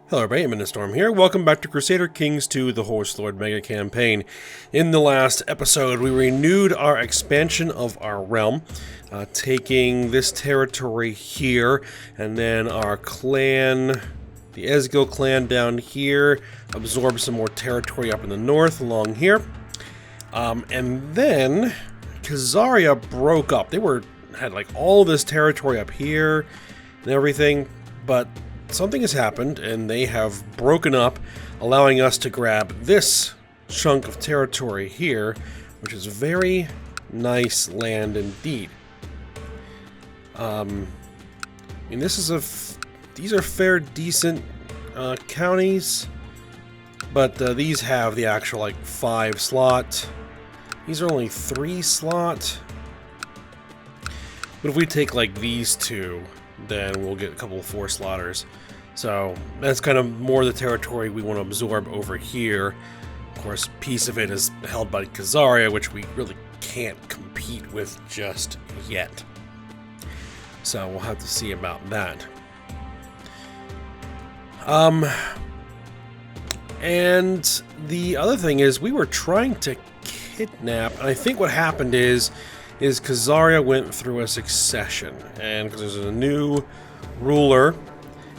Hello everybody, Storm here. Welcome back to Crusader Kings II, the Horse Lord Mega Campaign. In the last episode, we renewed our expansion of our realm, taking this territory here, and then our clan, the Esgil clan down here, absorbed some more territory up in the north along here. And then Khazaria broke up. They had like all this territory up here and everything, but something has happened, and they have broken up, allowing us to grab this chunk of territory here, which is very nice land indeed. I mean, these are fair, decent counties, but these have the actual like 5 slot. These are only 3 slot. But if we take like these two, then we'll get a couple of 4 slotters. So that's kind of more the territory we want to absorb over here. Of course, a piece of it is held by Khazaria, which we really can't compete with just yet. So we'll have to see about that. And the other thing is we were trying to kidnap, and I think what happened is Khazaria went through a succession, and because there's a new ruler,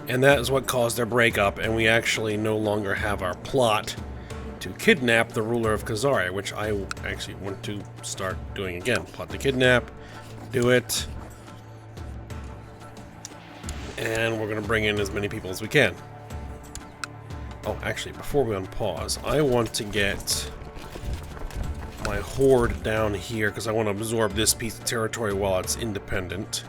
and that is what caused their breakup, and we actually no longer have our plot to kidnap the ruler of Khazaria, which I actually want to start doing again. Plot to kidnap, do it, and we're going to bring in as many people as we can. Oh, actually, before we unpause, I want to get my horde down here because I want to absorb this piece of territory while it's independent.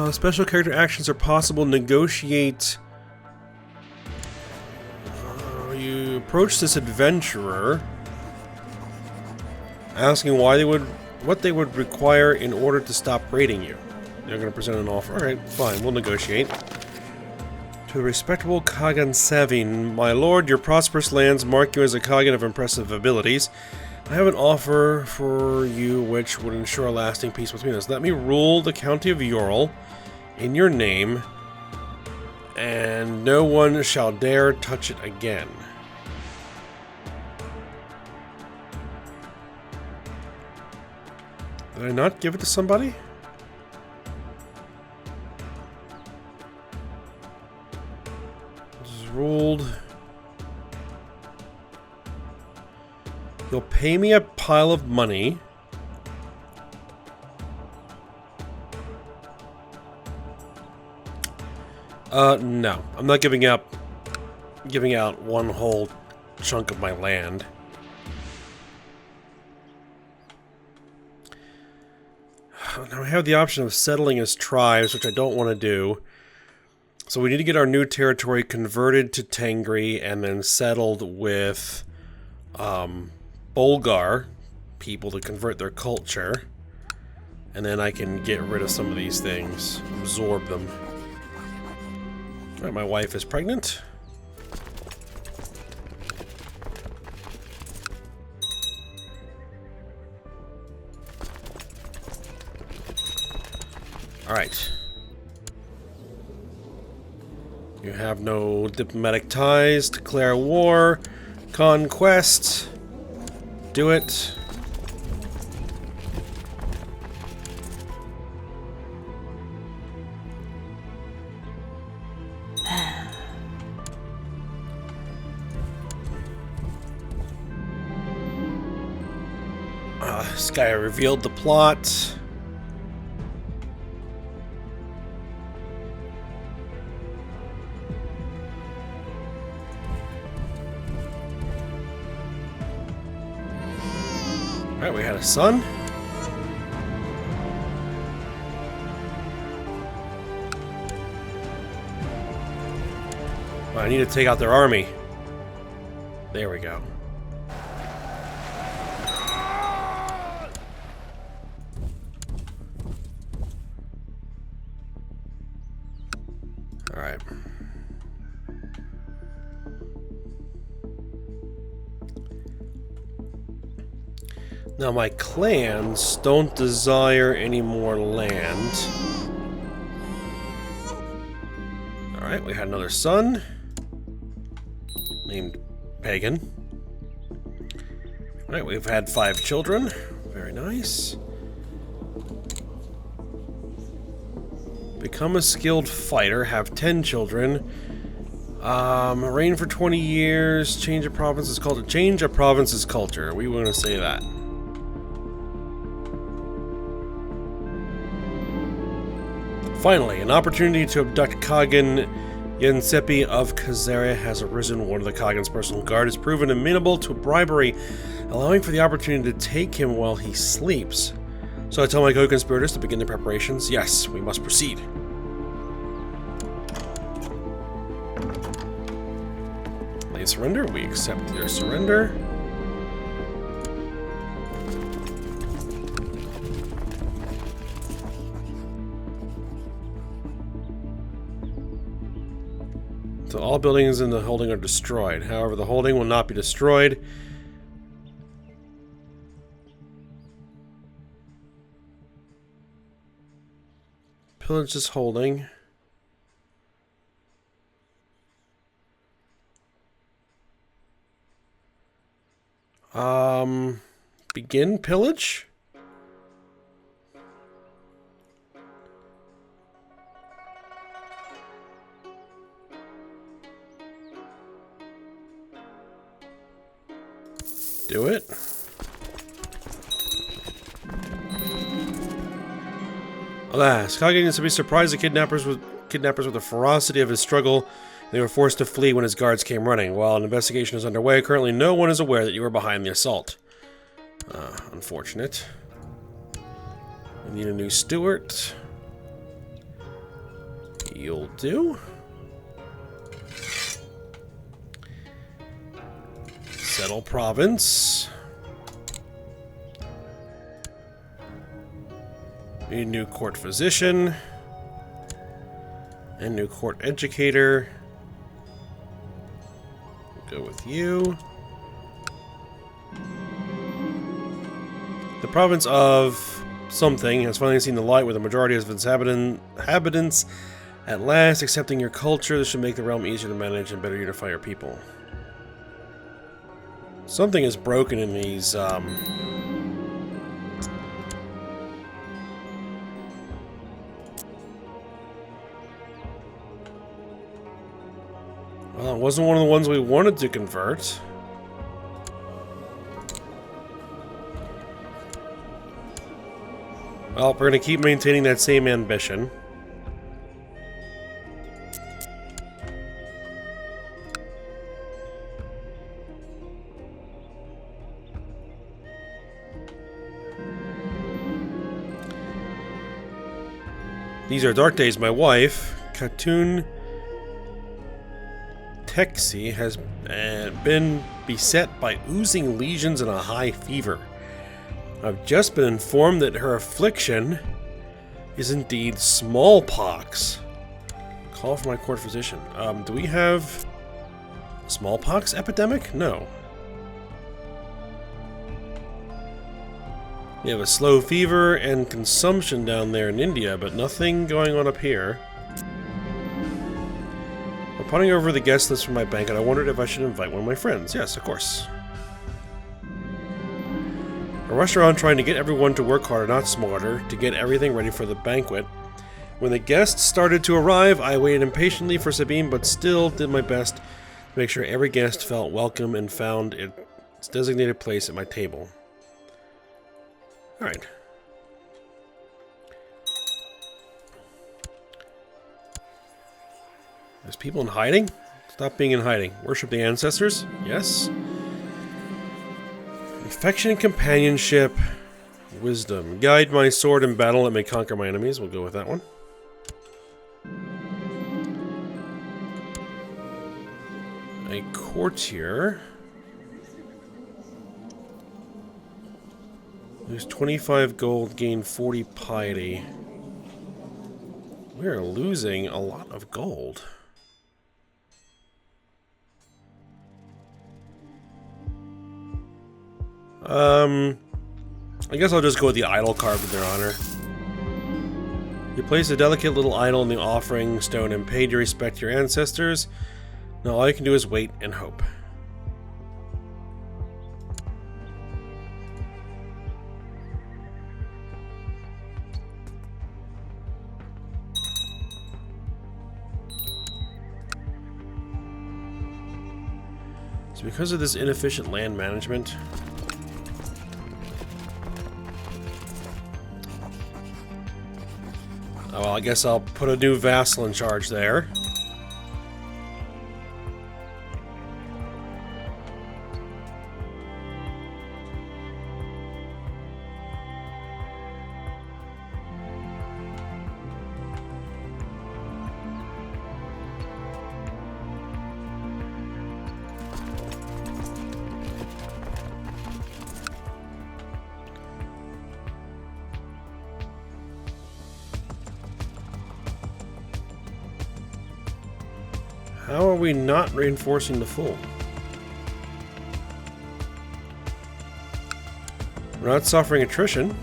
Special character actions are possible. Negotiate. You approach this adventurer, asking what they would require in order to stop raiding you. They're going to present an offer. All right, fine, we'll negotiate. To the respectable Kagan Savin, my lord, your prosperous lands mark you as a Kagan of impressive abilities. I have an offer for you which would ensure a lasting peace between us. Let me rule the county of Ural in your name, and no one shall dare touch it again. Did I not give it to somebody? Ruled. You'll pay me a pile of money. No. I'm not giving out one whole chunk of my land. Now we have the option of settling as tribes, which I don't want to do. So we need to get our new territory converted to Tengri and then settled with Bulgar people to convert their culture. And then I can get rid of some of these things, absorb them. Alright, my wife is pregnant. Alright. You have no diplomatic ties. Declare war. Conquest. Do it. This guy revealed the plot. Alright, we had a son. Well, I need to take out their army. There we go. Alright. Now my clans don't desire any more land. Alright, we had another son named Pagan. Alright, we've had 5 children. Very nice. Become a skilled fighter, have 10 children. Reign for 20 years, change a province's culture. Change a province's culture. We want to say that. Finally, an opportunity to abduct Kagan Yensepi of Kazarea has arisen. One of the Kagan's personal guard is proven amenable to bribery, allowing for the opportunity to take him while he sleeps. So I tell my co-conspirators to begin their preparations. Yes, we must proceed. They surrender. We accept their surrender. So all buildings in the holding are destroyed. However, the holding will not be destroyed. Pillage this holding. Begin pillage? Do it. Alas, Kagan is to be surprised at kidnappers with the ferocity of his struggle. They were forced to flee when his guards came running. While an investigation is underway, currently no one is aware that you were behind the assault. Unfortunate. We need a new steward. You'll do. Settle province. Need a new court physician. And new court educator. We'll go with you. The province of something has finally seen the light where the majority of its inhabitants at last accepting your culture. This should make the realm easier to manage and better unify your people. Something is broken in these, Well, it wasn't one of the ones we wanted to convert. Well, we're going to keep maintaining that same ambition. These are dark days. My wife, Khatun Texi, has been beset by oozing lesions and a high fever. I've just been informed that her affliction is indeed smallpox. Call for my court physician. Do we have a smallpox epidemic? No. We have a slow fever and consumption down there in India, but nothing going on up here. While putting over the guest list for my banquet, I wondered if I should invite one of my friends. Yes, of course. I rushed around trying to get everyone to work harder, not smarter, to get everything ready for the banquet. When the guests started to arrive, I waited impatiently for Sabine, but still did my best to make sure every guest felt welcome and found its designated place at my table. Alright. There's people in hiding? Stop being in hiding. Worship the ancestors? Yes. Affection and companionship. Wisdom. Guide my sword in battle. Let me conquer my enemies. We'll go with that one. A courtier. Lose 25 gold, gain 40 piety. We're losing a lot of gold. I guess I'll just go with the idol card with their honor. You placed a delicate little idol in the offering stone and paid your respect to your ancestors. Now all you can do is wait and hope. So because of this inefficient land management, oh, well, I guess I'll put a new vassal in charge there. How are we not reinforcing the full? We're not suffering attrition.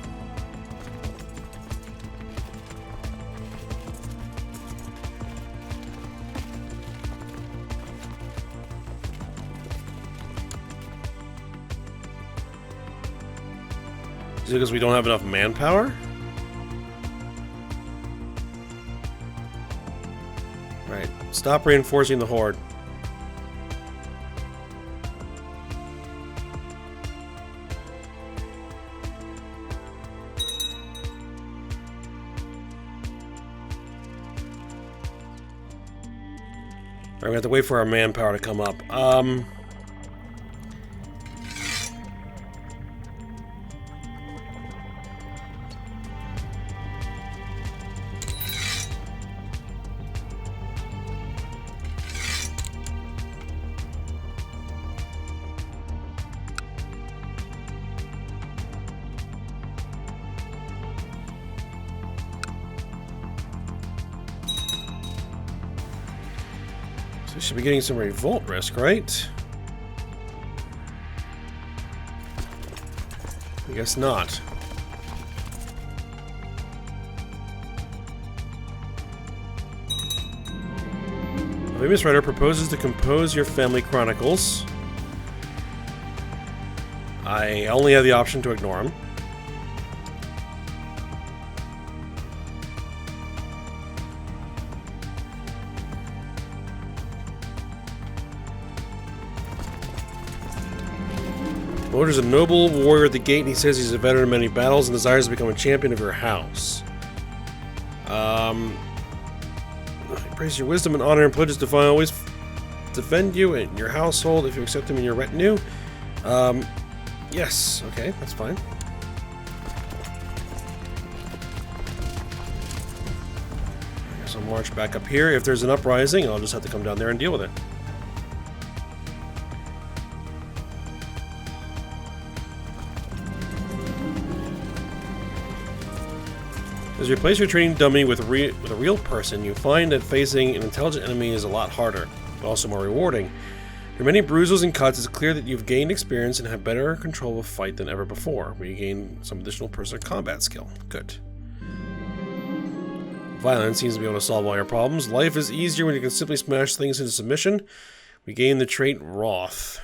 Is it because we don't have enough manpower? Right. Stop reinforcing the horde. Alright, we have to wait for our manpower to come up. We should be getting some revolt risk, right? I guess not. A famous writer proposes to compose your family chronicles. I only have the option to ignore him. Orders a noble warrior at the gate, and he says he's a veteran of many battles and desires to become a champion of your house. He praises your wisdom and honor and pledges to always defend you and your household if you accept him in your retinue. Yes, okay, that's fine. I guess I'll march back up here. If there's an uprising, I'll just have to come down there and deal with it. As you replace your training dummy with a real person, you find that facing an intelligent enemy is a lot harder, but also more rewarding. Through many bruises and cuts, it's clear that you've gained experience and have better control of a fight than ever before, where you gain some additional personal combat skill. Good. Violence seems to be able to solve all your problems. Life is easier when you can simply smash things into submission. We gain the trait Wrath.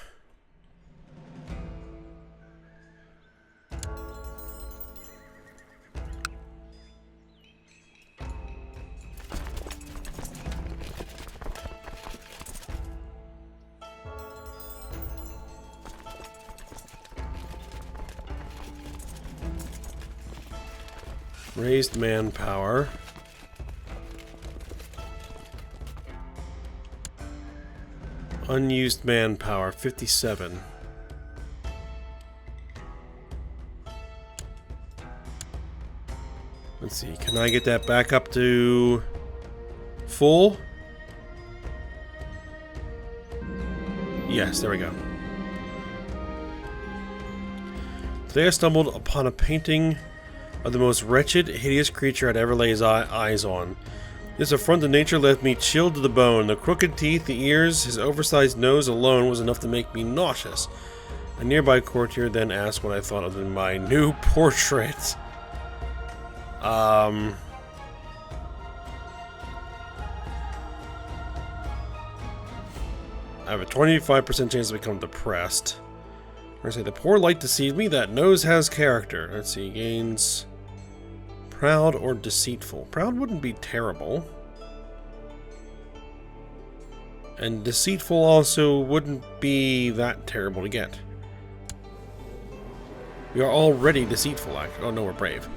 Raised manpower. Unused manpower, 57. Let's see, can I get that back up to full? Yes, there we go. Today I stumbled upon a painting of the most wretched, hideous creature I'd ever laid eyes on. This affront to nature left me chilled to the bone. The crooked teeth, the ears, his oversized nose alone was enough to make me nauseous. A nearby courtier then asked what I thought of my new portrait. I have a 25% chance to become depressed. I say the poor light deceived me, that nose has character. Let's see, gains proud or deceitful. Proud wouldn't be terrible. And deceitful also wouldn't be that terrible to get. We are already deceitful, actually. Oh no, we're brave.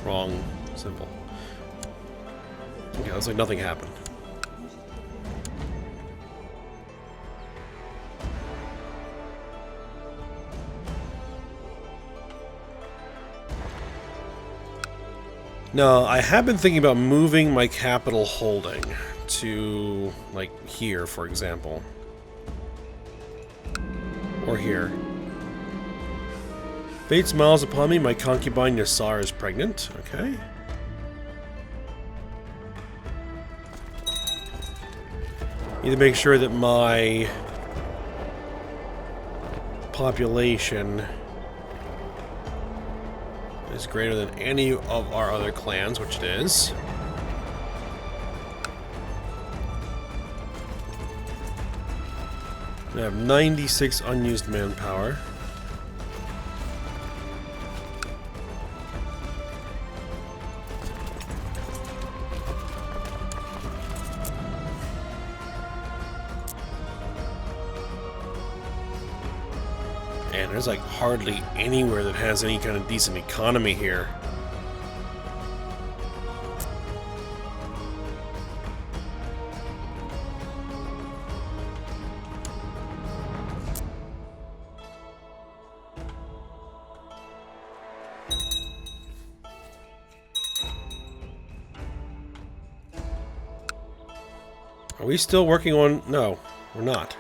Wrong symbol. Okay, looks like nothing happened. No, I have been thinking about moving my capital holding to, like, here, for example. Or here. Fate smiles upon me, my concubine Yassar is pregnant. Okay. Need to make sure that my population is greater than any of our other clans, which it is. I have 96 unused manpower. And there's like hardly anywhere that has any kind of decent economy here. Are we still working on... No, we're not.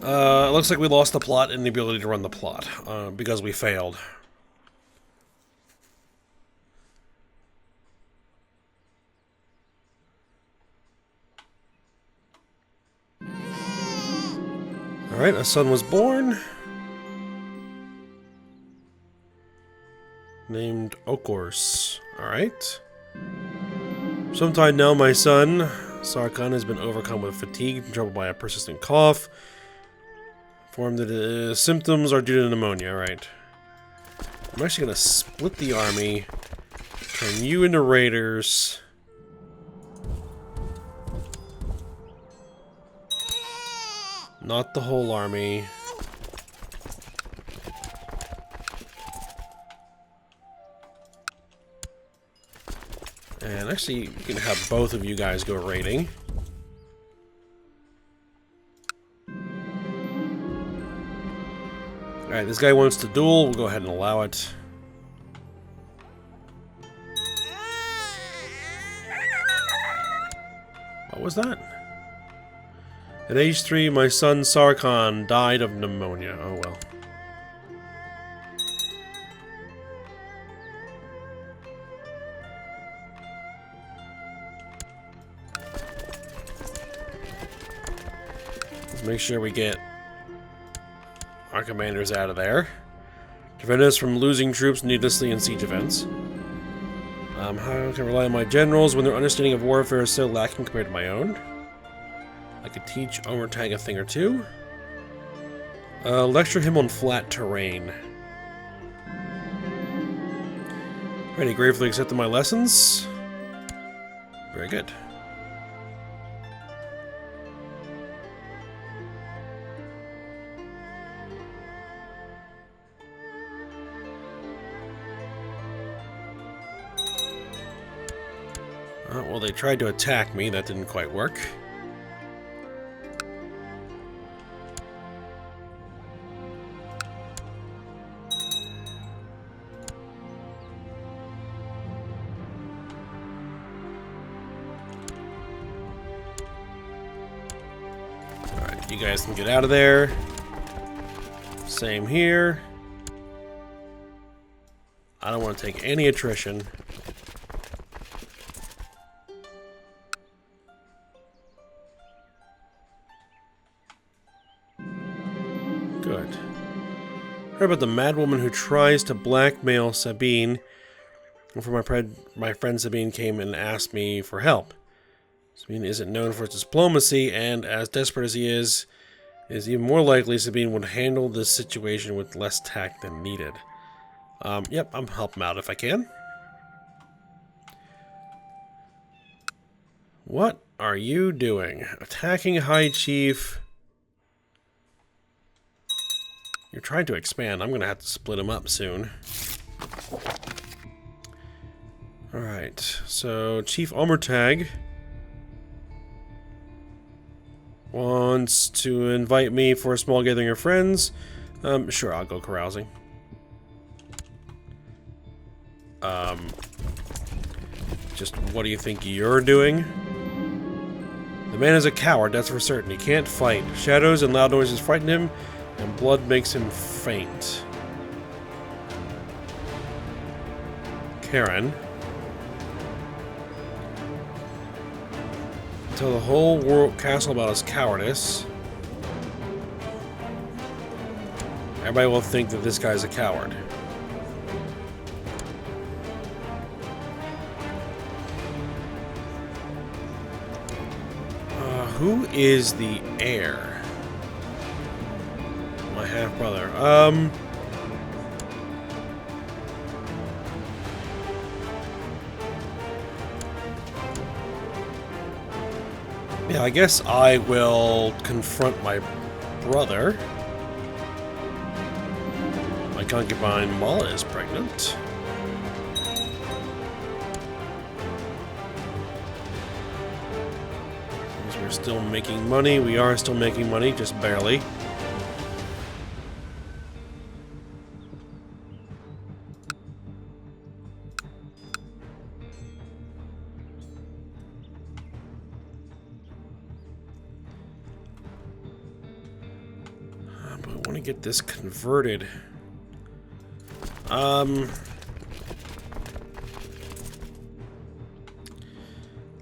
It looks like we lost the plot and the ability to run the plot, because we failed. Alright, a son was born. Named Okors. Alright. Sometime now, my son, Sarkhan, has been overcome with fatigue and troubled by a persistent cough. Informed that his symptoms are due to pneumonia. Alright. I'm actually going to split the army. Turn you into raiders. Not the whole army. And actually, you can have both of you guys go raiding. Alright, this guy wants to duel. We'll go ahead and allow it. What was that? At age 3, my son Sarkhan died of pneumonia. Oh well. Let's make sure we get our commanders out of there. Prevent us from losing troops needlessly in siege events. How can I rely on my generals when their understanding of warfare is so lacking compared to my own? I could teach Omertag a thing or two. Lecture him on flat terrain. Alright, he gratefully accepted my lessons. Very good. Well, they tried to attack me. That didn't quite work. Alright, you guys can get out of there. Same here. I don't want to take any attrition. Good. Heard about the madwoman who tries to blackmail Sabine. Before my friend Sabine came and asked me for help. Sabine isn't known for its diplomacy, and as desperate as he is even more likely Sabine would handle this situation with less tact than needed. Yep, I'm helping out if I can. What are you doing? Attacking High Chief. You're trying to expand. I'm going to have to split him up soon. Alright, so Chief Omertag wants to invite me for a small gathering of friends. Sure, I'll go carousing. Just what do you think you're doing? The man is a coward, that's for certain. He can't fight. Shadows and loud noises frighten him, and blood makes him faint. Karen. Tell the whole world castle about his cowardice. Everybody will think that this guy's a coward. Who is the heir? My half-brother. Yeah, I guess I will confront my brother. My concubine Mala is pregnant. Since we're still making money, we are still making money, just barely. But I want to get this converted.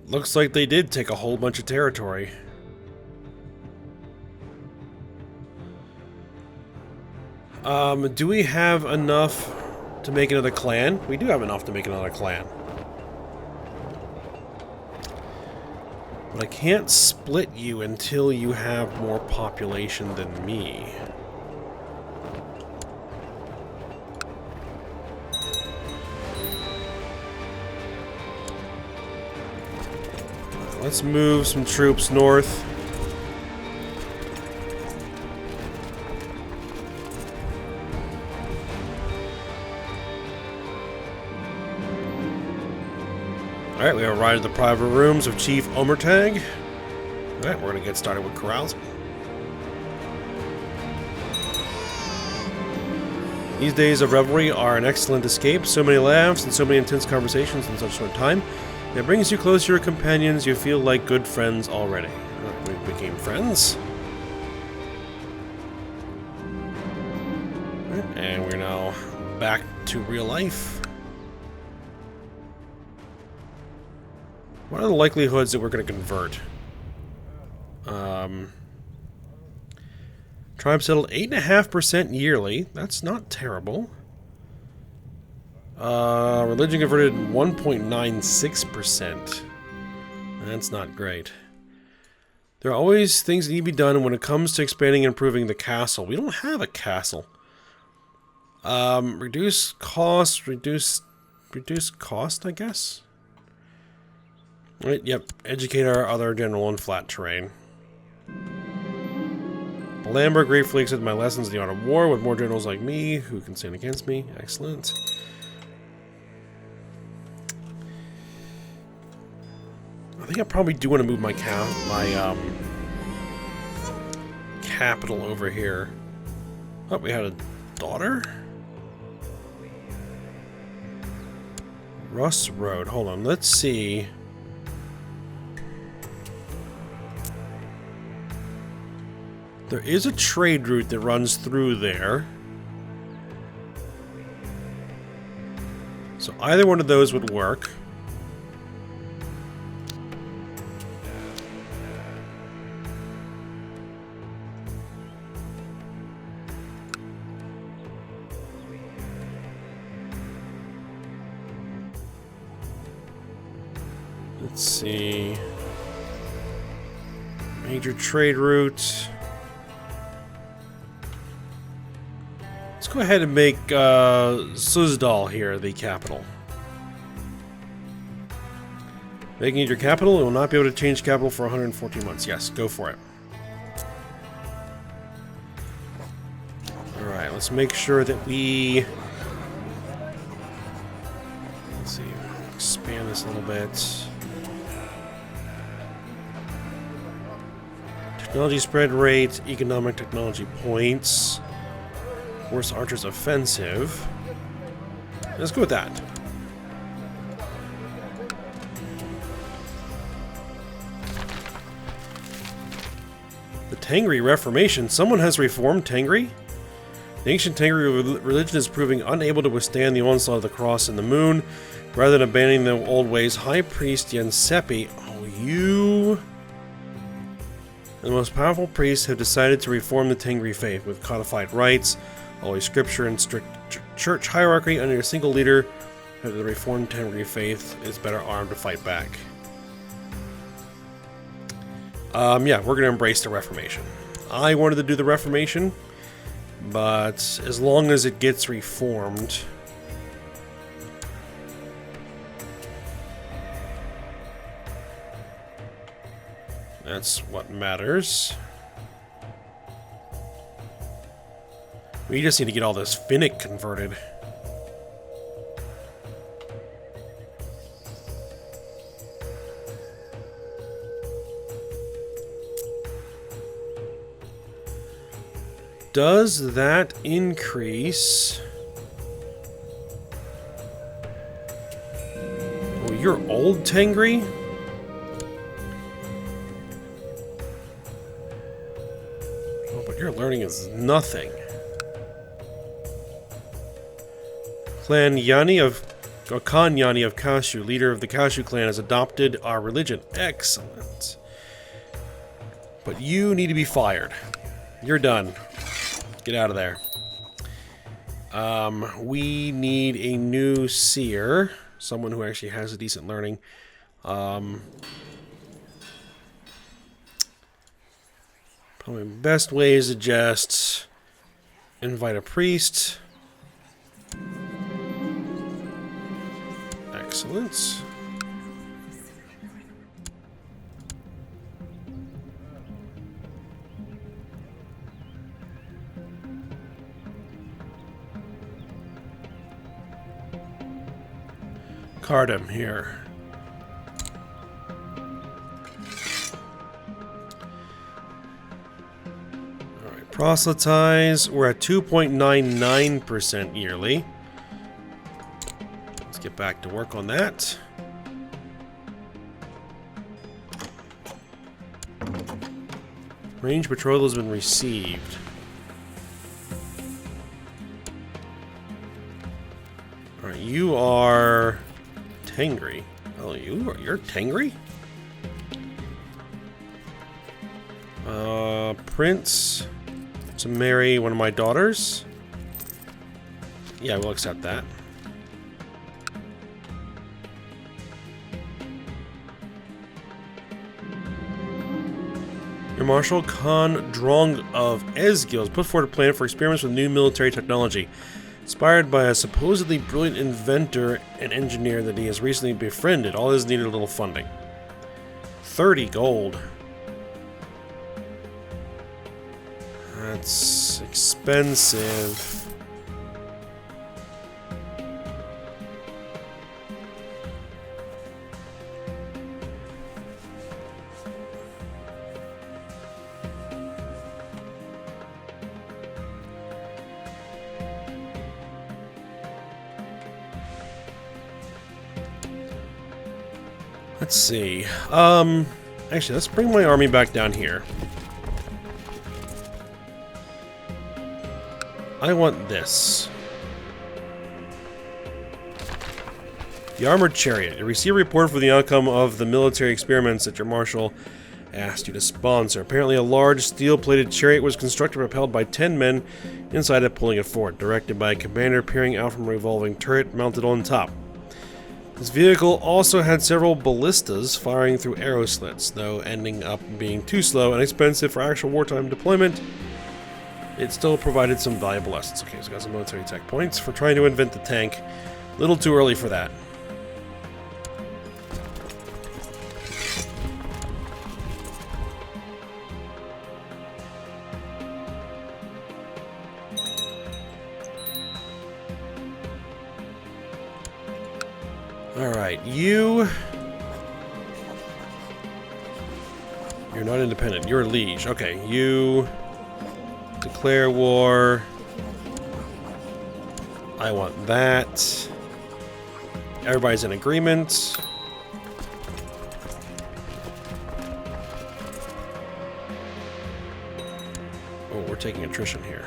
Looks like they did take a whole bunch of territory. Do we have enough to make another clan? We do have enough to make another clan. But I can't split you until you have more population than me. Let's move some troops north. Alright, we have arrived at the private rooms of Chief Omertag. Alright, we're going to get started with carousing. These days of revelry are an excellent escape. So many laughs and so many intense conversations in such short time. It brings you close to your companions. You feel like good friends already. Right, we became friends. Right, and we're now back to real life. What are the likelihoods that we're going to convert? Tribe settled 8.5% yearly. That's not terrible. Religion converted 1.96%. That's not great. There are always things that need to be done when it comes to expanding and improving the castle. We don't have a castle. Reduce cost, reduce cost, I guess? Right, yep. Educate our other general on flat terrain. Lambert gratefully accepted my lessons in the art of war with more generals like me who can stand against me. Excellent. I think I probably do want to move my capital over here. Oh, we had a daughter? Russ Road. Hold on, let's see. There is a trade route that runs through there. So either one of those would work. Let's see. Major trade route. Let's go ahead and make Suzdal here the capital. Making it your capital, it will not be able to change capital for 114 months. Yes, go for it. Alright, let's make sure that we... Let's see, expand this a little bit. Technology spread rate, economic technology points. Horse archers offensive. Let's go with that. The Tengri Reformation. Someone has reformed Tengri? The ancient Tengri religion is proving unable to withstand the onslaught of the cross and the moon. Rather than abandoning the old ways, High Priest Yensepi, and the most powerful priests have decided to reform the Tengri faith with codified rites, Holy Scripture, and strict church hierarchy under a single leader. The reformed Tengri faith is better armed to fight back. Yeah, we're going to embrace the Reformation. I wanted to do the Reformation, but as long as it gets reformed, that's what matters. We just need to get all this Finnic converted. Does that increase? Oh, you're old, Tengri? Oh, but your learning is nothing. Khan Yanni of Kashu, leader of the Kashu clan, has adopted our religion. Excellent. But you need to be fired. You're done. Get out of there. We need a new seer. Someone who actually has a decent learning. Probably the best way is to just invite a priest. Excellent. Card him here. Alright, proselytize. We're at 2.99% yearly. Let's get back to work on that. Range patrol has been received. Alright, you are Tengri. Oh, you're Tengri? Prince to marry one of my daughters. Yeah, we'll accept that. Your Marshal Khan Drong of Ezgil has put forward a plan for experiments with new military technology. Inspired by a supposedly brilliant inventor and engineer that he has recently befriended, all this needed a little funding. 30 gold. That's expensive. Let's see. Actually, let's bring my army back down here. I want this. The Armored Chariot. You receive a report for the outcome of the military experiments that your marshal asked you to sponsor. Apparently a large steel-plated chariot was constructed propelled by 10 men inside it pulling it forward, directed by a commander peering out from a revolving turret mounted on top. This vehicle also had several ballistas firing through arrow slits, though ending up being too slow and expensive for actual wartime deployment. It still provided some valuable lessons. Okay, so got some military tech points for trying to invent the tank. A little too early for that. Alright, you're not independent, you're a liege. Okay, you declare war. I want that. Everybody's in agreement. Oh, we're taking attrition here.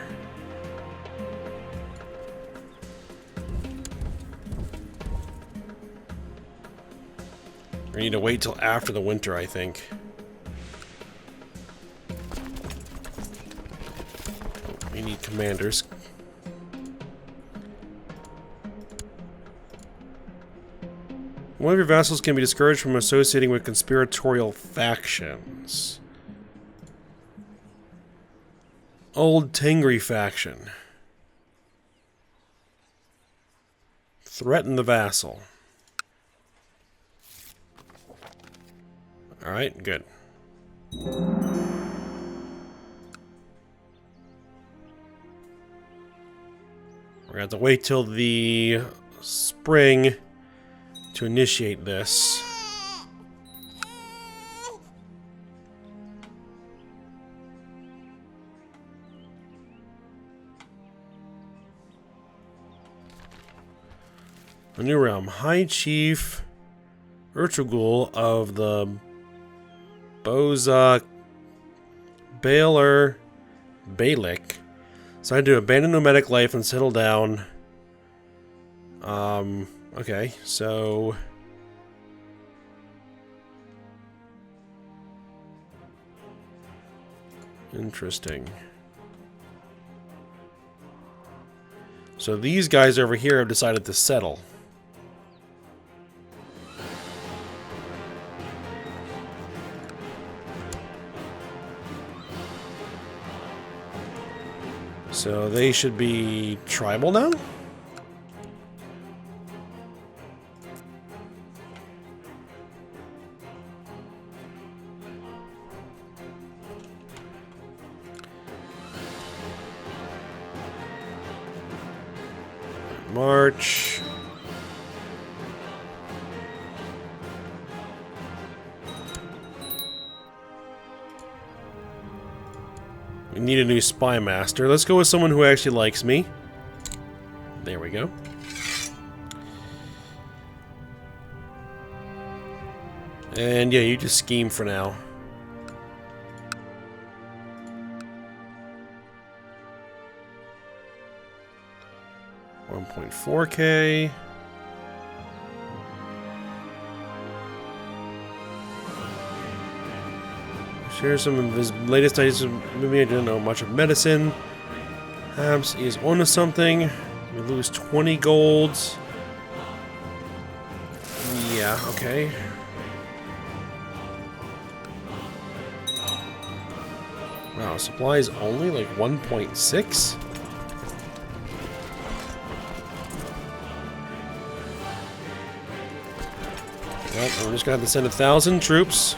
We need to wait till after the winter, I think. We need commanders. One of your vassals can be discouraged from associating with conspiratorial factions. Old Tengri faction. Threaten the vassal. Alright, good. We're gonna have to wait till the spring to initiate this. A new realm. High Chief Urtrugul of the Boza Baylor Balik decided to abandon nomadic life and settle down. Okay, so interesting. So these guys over here have decided to settle. So they should be tribal now? March. We need a new spy master. Let's go with someone who actually likes me. There we go. And yeah, you just scheme for now. $1.4K. Share some of his latest ideas. Maybe I didn't know much of medicine. Perhaps he's onto something. We lose 20 golds. Yeah, okay. Wow, supplies only like 1.6? Well, I'm just gonna have to send 1,000 troops.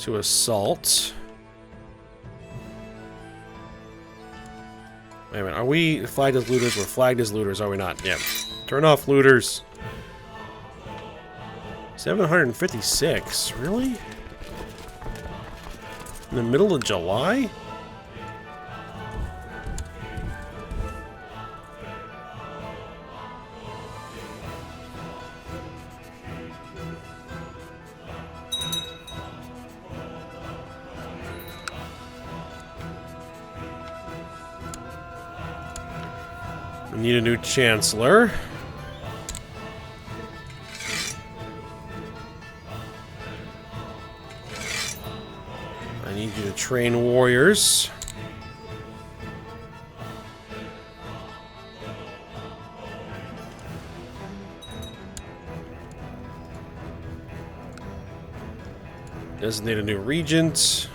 To assault. Wait a minute, are we flagged as looters? We're flagged as looters, are we not? Yeah. Turn off looters. 756, really? In the middle of July? Need a new chancellor. I need you to train warriors. Designate a new regent.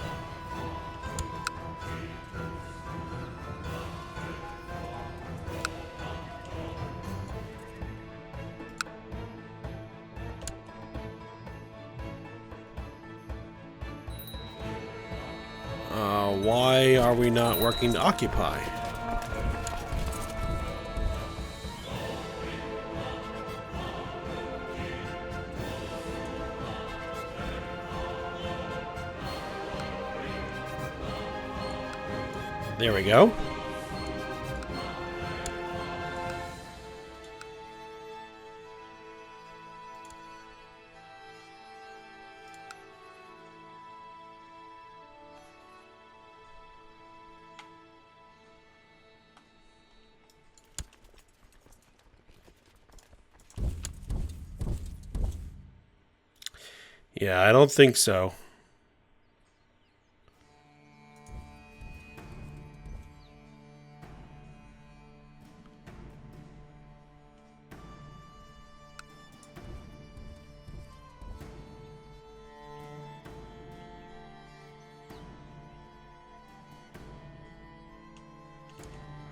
Why are we not working to occupy? There we go. Yeah, I don't think so.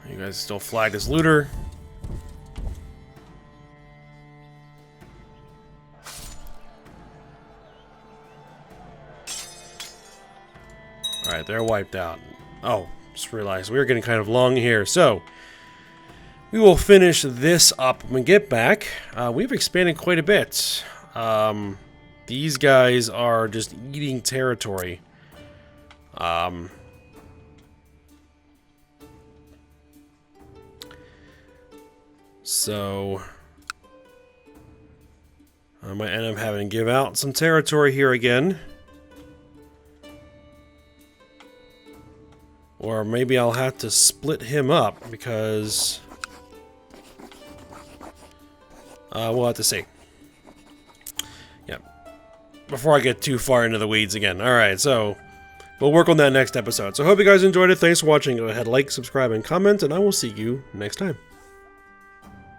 You guys still flagged as looter. Alright, they're wiped out. Oh, just realized we were getting kind of long here. So, we will finish this up when we get back. We've expanded quite a bit. These guys are just eating territory. So, I might end up having to give out some territory here again. Or maybe I'll have to split him up because... we'll have to see. Yep. Before I get too far into the weeds again. Alright, so we'll work on that next episode. So I hope you guys enjoyed it. Thanks for watching. Go ahead, like, subscribe, and comment, and I will see you next time.